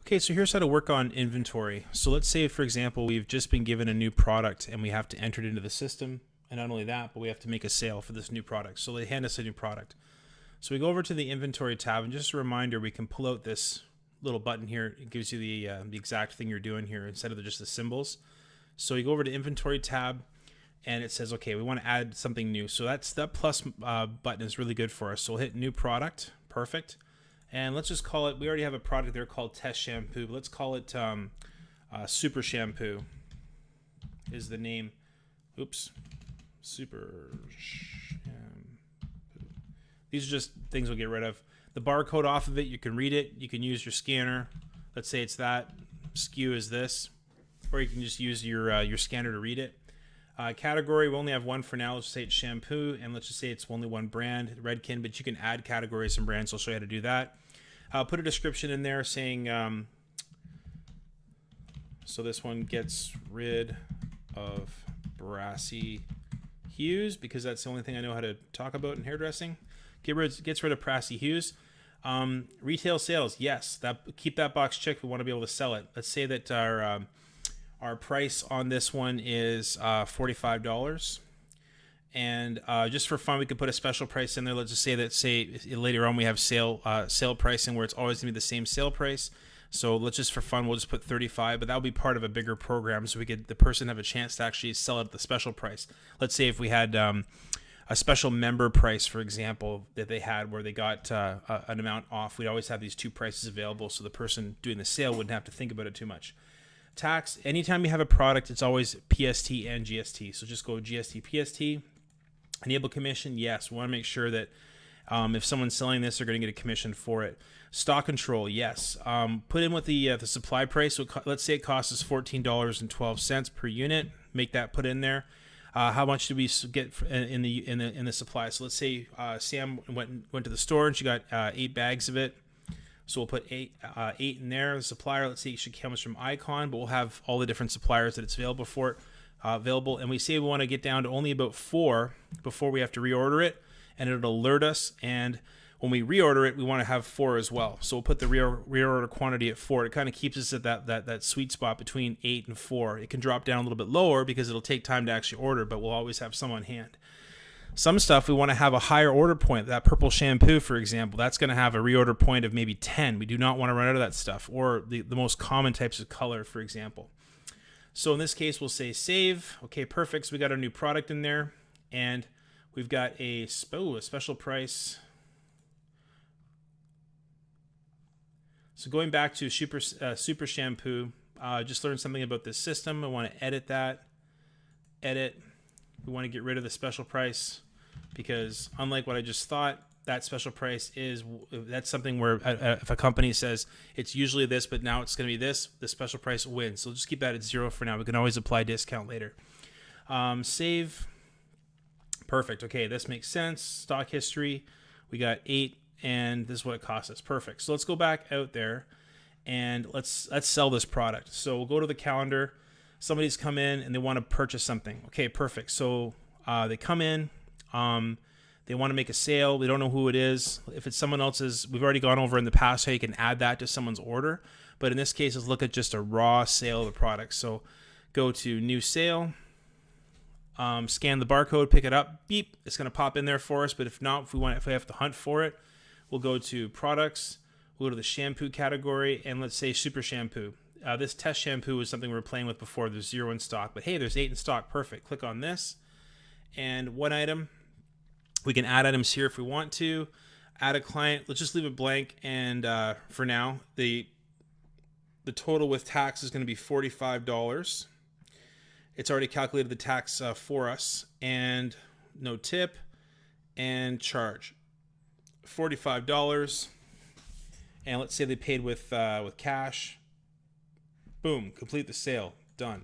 Okay, so here's how to work on inventory. So let's say, for example, we've just been given a new product and we have to enter it into the system. And not only that, but we have to make a sale for this new product. So they hand us a new product. So we go over to the inventory tab, and just a reminder, we can pull out this little button here. It gives you the exact thing you're doing here instead of just the symbols. So you go over to inventory tab, and it says, okay, we want to add something new. So that plus button is really good for us. So we'll hit new product, perfect. And let's just call it, we already have a product there called Test Shampoo, but let's call it Super Shampoo is the name. Oops, Super Shampoo. These are just things we'll get rid of. The barcode off of it, you can read it. You can use your scanner. Let's say it's that. SKU is this. Or you can just use your scanner to read it. Category, we only have one for now. Let's just say it's shampoo, and let's just say it's only one brand, Redken, but you can add categories and brands. I'll show you how to do that. I'll put a description in there saying, so this one gets rid of brassy hues because that's the only thing I know how to talk about in hairdressing. Gets rid of brassy hues. Retail sales, yes, keep that box checked. We want to be able to sell it. Let's say that our price on this one is $45, and just for fun, we could put a special price in there. Let's just say that later on we have sale pricing where it's always gonna be the same sale price. So let's just for fun, we'll just put 35, but that'll be part of a bigger program, so the person have a chance to actually sell it at the special price. Let's say if we had a special member price, for example, that they had where they got an amount off, we'd always have these two prices available, so the person doing the sale wouldn't have to think about it too much. Tax, anytime you have a product, it's always PST and GST. So just go GST, PST. Enable commission, yes. We want to make sure that if someone's selling this, they're going to get a commission for it. Stock control, yes. Put in what the supply price. So let's say it costs us $14.12 per unit. Make that put in there. How much do we get in the supply? So let's say Sam went to the store and she got 8 bags of it. So we'll put eight in there. The supplier, let's see, it comes from Icon, but we'll have all the different suppliers that it's available for. And we say we want to get down to only about 4 before we have to reorder it, and it'll alert us. And when we reorder it, we want to have 4 as well. So we'll put the reorder quantity at 4. It kind of keeps us at that sweet spot between 8 and 4. It can drop down a little bit lower because it'll take time to actually order, but we'll always have some on hand. Some stuff we want to have a higher order point. That purple shampoo, for example, that's going to have a reorder point of maybe 10. We do not want to run out of that stuff, or the most common types of color, for example. So in this case, we'll say save. Okay, perfect. So we got our new product in there, and we've got a special price. So going back to Super Shampoo, just learned something about this system. I want to edit that. Edit. We want to get rid of the special price, because unlike what I just thought, that special price that's something where if a company says it's usually this, but now it's going to be this, the special price wins. So just keep that at 0 for now. We can always apply discount later. Save. Perfect. Okay, this makes sense. Stock history. We got 8, and this is what it cost us. Perfect. So let's go back out there, and let's sell this product. So we'll go to the calendar. Somebody's come in and they want to purchase something. Okay, perfect. So they come in, they want to make a sale. They don't know who it is. If it's someone else's, we've already gone over in the past how you can add that to someone's order. But in this case, let's look at just a raw sale of the product. So go to new sale, scan the barcode, pick it up, beep. It's going to pop in there for us. But if not, if we have to hunt for it, we'll go to products. We'll go to the shampoo category, and let's say Super Shampoo. This Test Shampoo was something we were playing with before. There's 0 in stock, but hey, there's 8 in stock. Perfect. Click on this, and one item. We can add items here if we want to. Add a client. Let's just leave it blank. And for now, the total with tax is going to be $45. It's already calculated the tax for us, and no tip and charge. $45. And let's say they paid with cash. Boom, complete the sale, done.